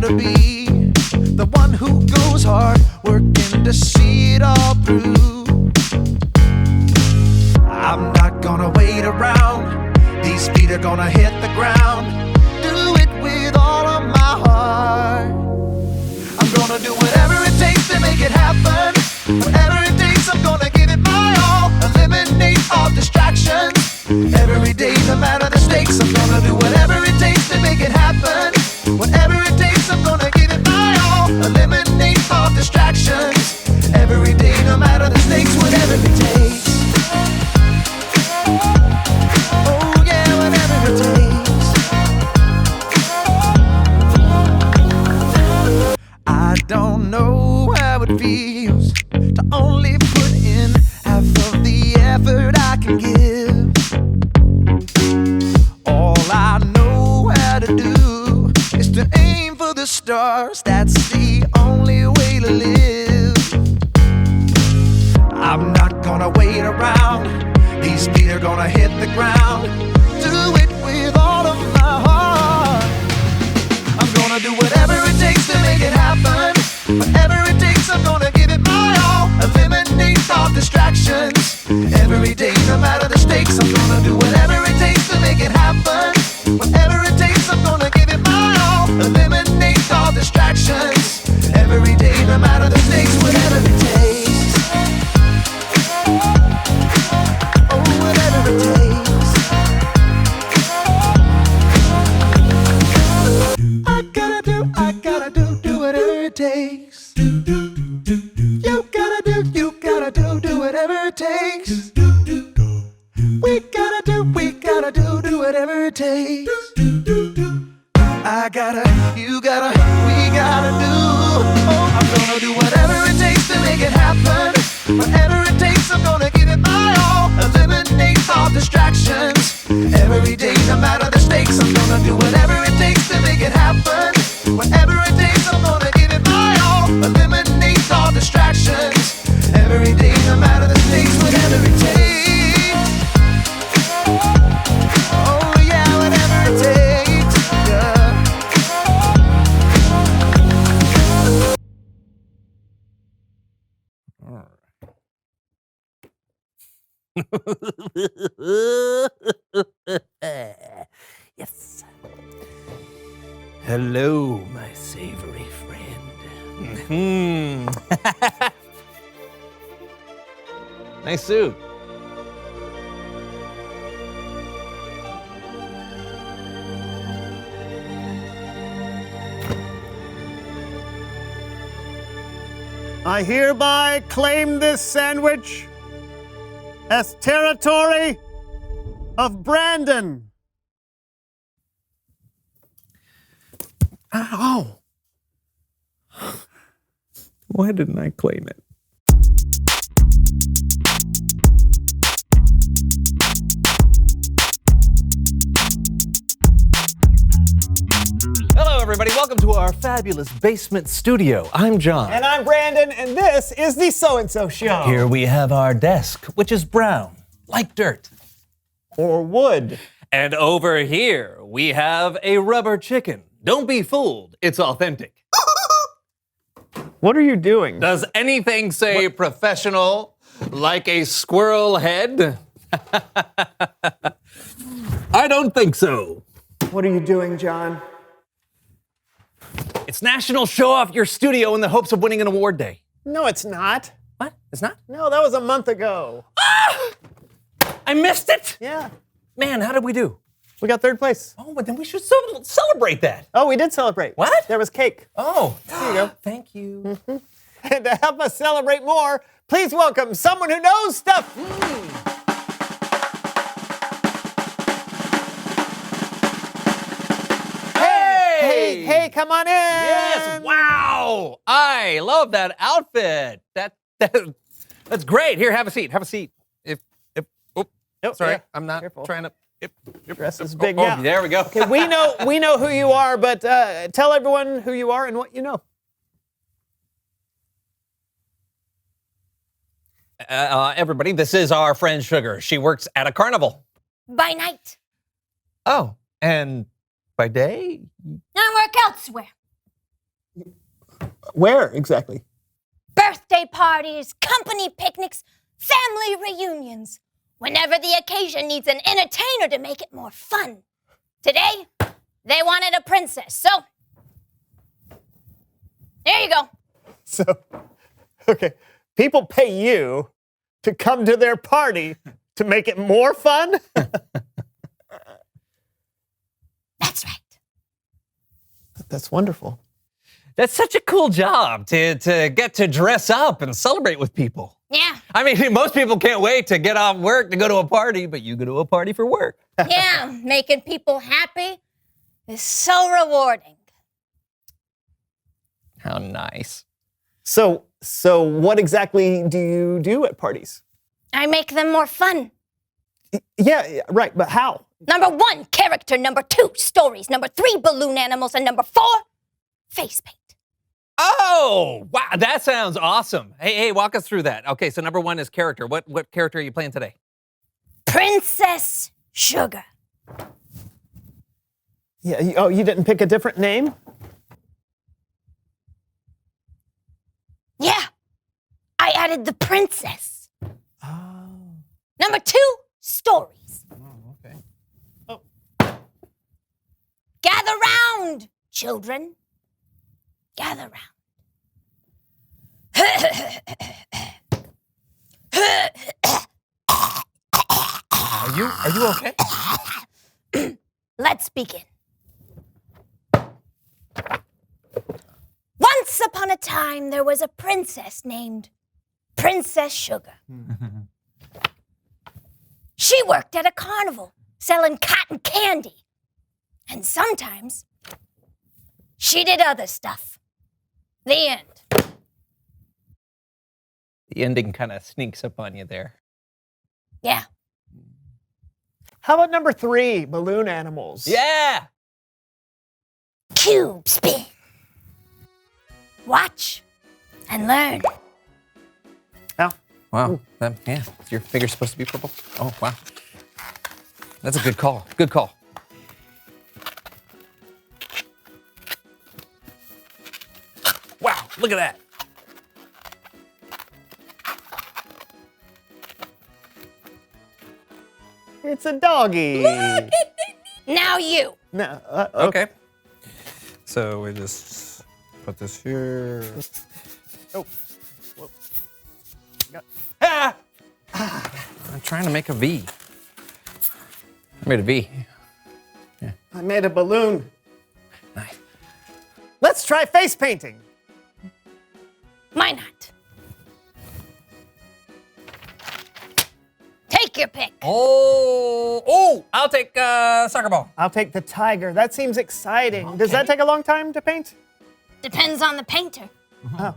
to be the one who goes hard, working to see it all through. I'm not gonna wait around, these feet are gonna hit the ground. Do it with all of my heart. I'm gonna do whatever it takes to make it happen. Whatever it takes, I'm gonna give it my all. Eliminate all distractions. Every day, no matter the stakes, I'm gonna do whatever it takes to make it happen. Whatever it takes, I'm gonna give it my all. Eliminate all distractions. Every day, no matter the stakes, whatever it takes. Oh yeah, whatever it takes. I don't know how it feels to only put in half of the effort I can give. All I know how to do is to aim for the stars. That's the only way to live. I'm not gonna wait around, these feet are gonna hit the ground. Do it with all of my heart. I'm gonna do whatever it takes to make it happen. Whatever it takes, I'm gonna give it my all. Eliminate all distractions. Every day, no matter the stakes, I'm gonna do whatever it takes to make it happen. Whatever it takes, I'm gonna give it my all. Eliminate all distractions. Every day, no matter the stakes, whatever it takes. Oh, whatever it takes. I gotta do whatever it takes. You gotta do whatever it takes. We gotta do whatever it takes. I gotta, you gotta, we gotta do. Oh, I'm gonna do whatever it takes to make it happen. Whatever it takes, I'm gonna give it my all. Eliminate all distractions. Every day, no matter the stakes, I'm gonna do whatever it takes to make it happen. Whatever it takes, I'm gonna give it my all. Eliminate all distractions. Every day, no matter the stakes, whatever it takes. Oh yeah, whatever it takes. Yeah. Yes. Hello, my savory friend. Nice suit. I hereby claim this sandwich as territory of Brandon. Ow. Why didn't I claim it? Hello, everybody. Welcome to our fabulous basement studio. I'm John. And I'm Brandon, and this is the So-and-So Show. Here we have our desk, which is brown, like dirt. Or wood. And over here, we have a rubber chicken. Don't be fooled, it's authentic. What are you doing? Does anything say professional like a squirrel head? I don't think so. What are you doing, John? It's National Show Off Your Studio in the hopes of winning an award day. No, it's not. What? It's not? No, that was a month ago. I missed it? Yeah. Man, how did we do? We got third place. Oh, but then we should celebrate that. Oh, we did celebrate. What? There was cake. Oh, There you go. Thank you. And to help us celebrate more, please welcome someone who knows stuff. Hey, come on in. Yes, wow. I love that outfit. That's great. Here, have a seat. Have a seat. Sorry, yeah. I'm not Careful. trying to. Dress is big Oh, now. there we go. Okay, we know who you are, but tell everyone who you are and what you know. Everybody, this is our friend Sugar. She works at a carnival. By night, Oh, and by day? I work elsewhere. Where exactly? Birthday parties, company picnics, family reunions. Whenever the occasion needs an entertainer to make it more fun. Today, they wanted a princess, so there you go. So, okay, people pay you to come to their party to make it more fun? That's right. That's wonderful. That's such a cool job to get to dress up and celebrate with people. Yeah, I mean, most people can't wait to get off work to go to a party, but you go to a party for work. yeah, making people happy is so rewarding. How nice. So what exactly do you do at parties? I make them more fun. Yeah, right, but how? Number 1, character. Number 2, stories. Number 3, balloon animals. And number 4, face paint. Oh, wow, that sounds awesome. Hey, walk us through that. Okay, so number 1 is character. What character are you playing today? Princess Sugar. Yeah, you didn't pick a different name? Yeah, I added the princess. Oh. Number 2, stories. Oh, okay. Gather round, children. Gather round. Are you okay? Let's begin. Once upon a time, there was a princess named Princess Sugar. She worked at a carnival, selling cotton candy. And sometimes, she did other stuff. The end. The ending kind of sneaks up on you there. Yeah. How about number 3, balloon animals? Yeah. Cube spin. Watch and learn. Oh. Wow. Yeah. Your finger's supposed to be purple. Oh, wow. That's a good call. Good call. Wow. Look at that. It's a doggy. Now you. No, Okay. So we just put this here. Oh. Whoa. Ah! I'm trying to make a V. I made a V. I made a balloon. Nice. Let's try face painting. Why not? Take your pick. Oh, I'll take soccer ball. I'll take the tiger. That seems exciting. Does that Okay. take a long time to paint? Depends on the painter. Oh.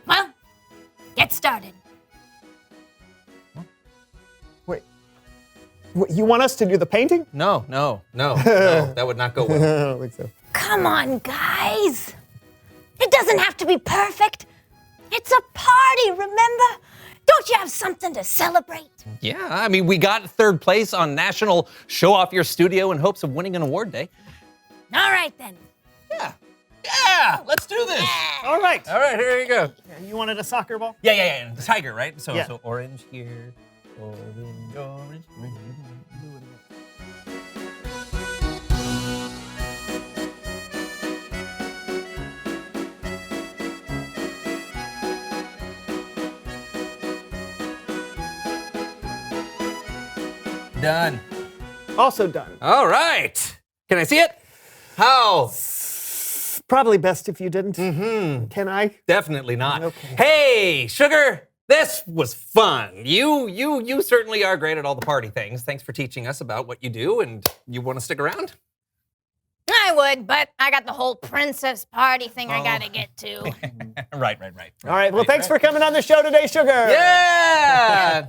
Well, get started. Wait. You want us to do the painting? No, that would not go well. I don't think so. Come on, guys. It doesn't have to be perfect. It's a party, remember? Don't you have something to celebrate? Yeah, I mean, we got 3rd place on National Show Off Your Studio in hopes of winning an award day. All right, then. Yeah, let's do this. All right. All right, here you go. You wanted a soccer ball? Yeah. The tiger, right? So, Yeah. so orange here, orange. Done. Also done. All right. Can I see it? How? Probably best if you didn't. Can I? Definitely not. Okay. Hey, Sugar, this was fun. You certainly are great at all the party things. Thanks for teaching us about what you do, and you want to stick around? I would, but I got the whole princess party thing I gotta get to. Right. All right. Well, thanks for coming on the show today, Sugar. Yeah.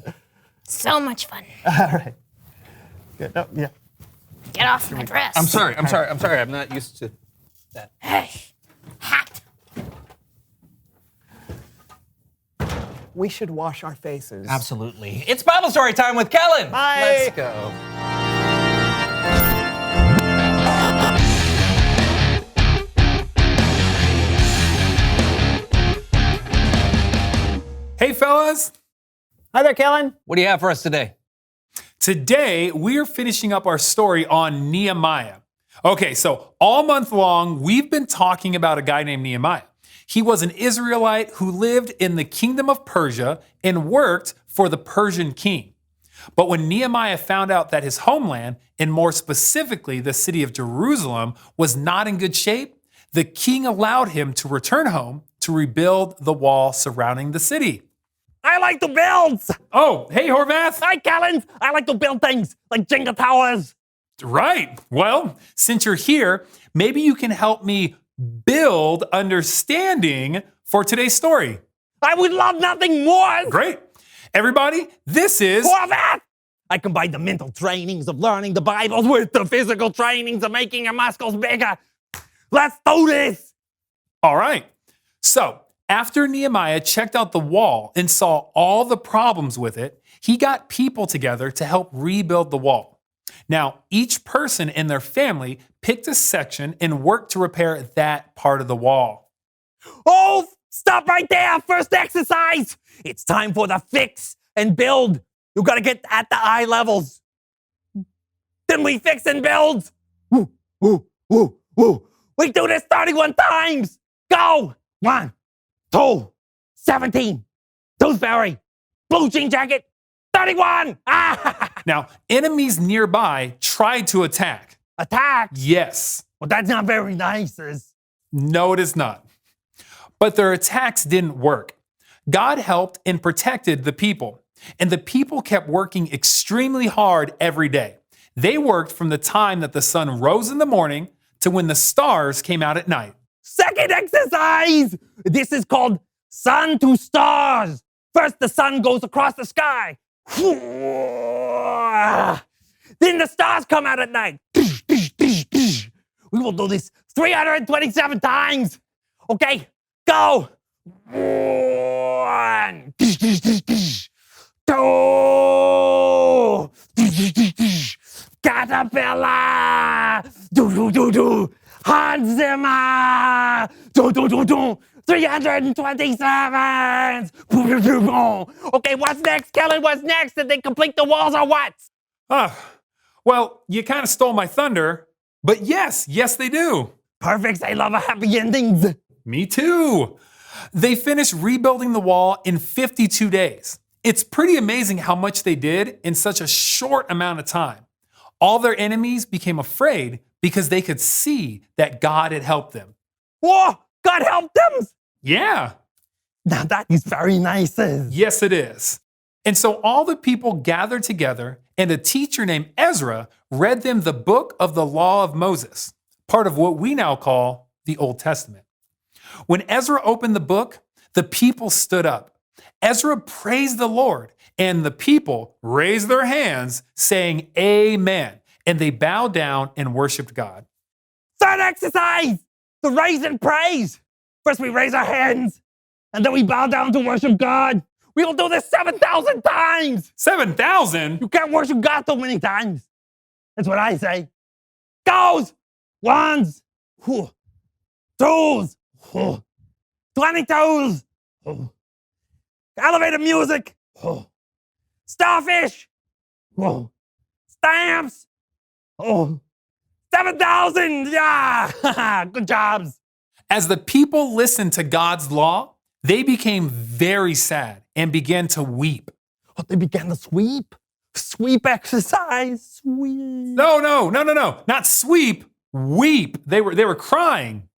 So much fun. All right. Good. Oh, yeah. Get off my dress. I'm sorry. I'm not used to that. Hey, hat. We should wash our faces. Absolutely. It's Bible story time with Kellen. Bye. Let's go. Hi there, Kellen. What do you have for us today? Today, we're finishing up our story on Nehemiah. Okay, so all month long, we've been talking about a guy named Nehemiah. He was an Israelite who lived in the kingdom of Persia and worked for the Persian king. But when Nehemiah found out that his homeland, and more specifically the city of Jerusalem, was not in good shape, the king allowed him to return home to rebuild the wall surrounding the city. I like to build. Oh, hey, Horvath. Hi, Kellen. I like to build things like Jenga towers. Right. Well, since you're here, maybe you can help me build understanding for today's story. I would love nothing more. Great. Everybody, this is... Horvath! I combine the mental trainings of learning the Bible with the physical trainings of making your muscles bigger. Let's do this. All right. So, after Nehemiah checked out the wall and saw all the problems with it, he got people together to help rebuild the wall. Now, each person in their family picked a section and worked to repair that part of the wall. Oh, stop right there. First exercise. It's time for the fix and build. You gotta get at the eye levels. Then we fix and build. Woo, woo, woo, woo. We do this 31 times. Go. 1, 2, 17. Toothberry. Blue jean jacket. 31. Ah! Now, enemies nearby tried to attack. Attack. Yes. Well, that's not very nice. No, it is not. But their attacks didn't work. God helped and protected the people, and the people kept working extremely hard every day. They worked from the time that the sun rose in the morning to when the stars came out at night. Second exercise. This is called sun to stars. First, the sun goes across the sky. Then the stars come out at night. We will do this 327 times. Okay, go. 1, 2, caterpillar. Hans Zimmer. 327. Okay, what's next, Kellen? What's next? Did they complete the walls or what? Well, you kind of stole my thunder, but yes, they do. Perfect. I love happy endings. Me too. They finished rebuilding the wall in 52 days. It's pretty amazing how much they did in such a short amount of time. All their enemies became afraid because they could see that God had helped them. Whoa, God helped them. Yeah. Now that is very nice. Yes, it is. And so all the people gathered together, and a teacher named Ezra read them the book of the law of Moses, part of what we now call the Old Testament. When Ezra opened the book, the people stood up. Ezra praised the Lord, and the people raised their hands, saying, Amen. And they bowed down and worshiped God. Third exercise, the raise and praise. First we raise our hands, and then we bow down to worship God. We will do this 7,000 times. 7,000? You can't worship God so many times. That's what I say. Goes. 1s. 2s. 22s. Elevator music. Starfish. Stamps. 7,000. Yeah. Good jobs. As the people listened to God's law, they became very sad and began to weep. Oh, they began to sweep. Sweep exercise. Sweep. No. Not sweep, weep. They were crying.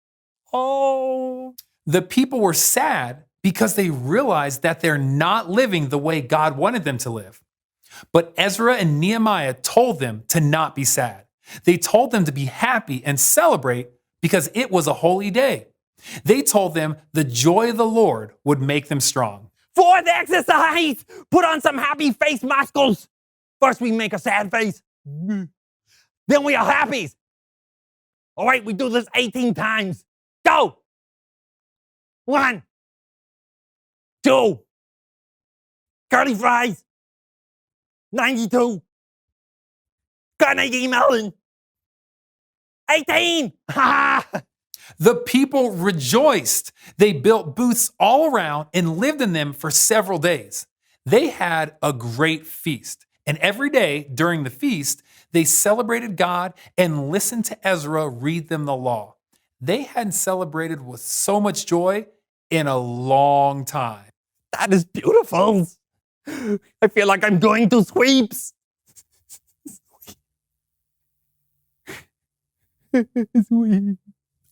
Oh. The people were sad because they realized that they're not living the way God wanted them to live. But Ezra and Nehemiah told them to not be sad. They told them to be happy and celebrate because it was a holy day. They told them the joy of the Lord would make them strong. Fourth exercise, put on some happy face muscles. First we make a sad face. Then we are happy. All right, we do this 18 times. Go. 1, 2, curly fries, 92, Carnegie Mellon, 18. The people rejoiced. They built booths all around and lived in them for several days. They had a great feast. And every day during the feast, they celebrated God and listened to Ezra read them the law. They hadn't celebrated with so much joy in a long time. That is beautiful. I feel like I'm going to sweeps. Sweep.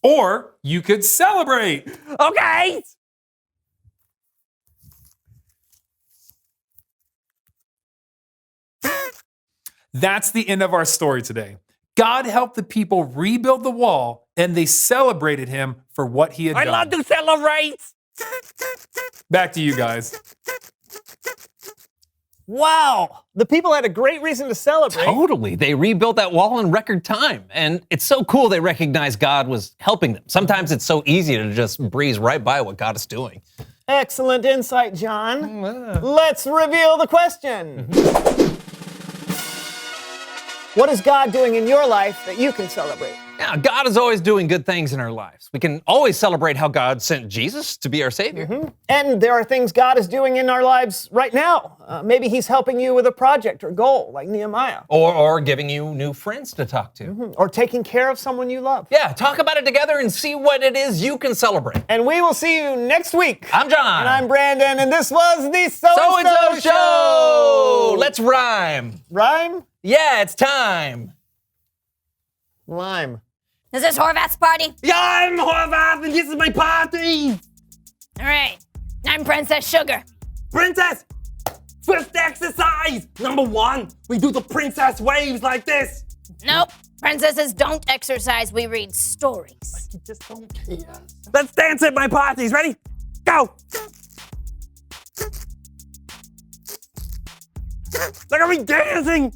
Or you could celebrate. Okay. That's the end of our story today. God helped the people rebuild the wall, and they celebrated him for what he had I done. love to celebrate. Back to you guys. Wow. The people had a great reason to celebrate. Totally. They rebuilt that wall in record time. And it's so cool they recognize God was helping them. Sometimes it's so easy to just breeze right by what God is doing. Excellent insight, John. Let's reveal the question. What is God doing in your life that you can celebrate? Yeah, God is always doing good things in our lives. We can always celebrate how God sent Jesus to be our Savior. And there are things God is doing in our lives right now. Maybe he's helping you with a project or goal, like Nehemiah. Or giving you new friends to talk to. Or taking care of someone you love. Yeah, talk about it together and see what it is you can celebrate. And we will see you next week. I'm John. And I'm Brandon, and this was the So-and-so Show! Let's rhyme. Rhyme? Yeah, it's time. Lime. Is this Horvath's party? Yeah, I'm Horvath, and this is my party. All right. I'm Princess Sugar. Princess, first exercise. Number 1, we do the princess waves like this. Nope. Princesses don't exercise. We read stories. You just don't care. Let's dance at my parties. Ready? Go. Look at me dancing.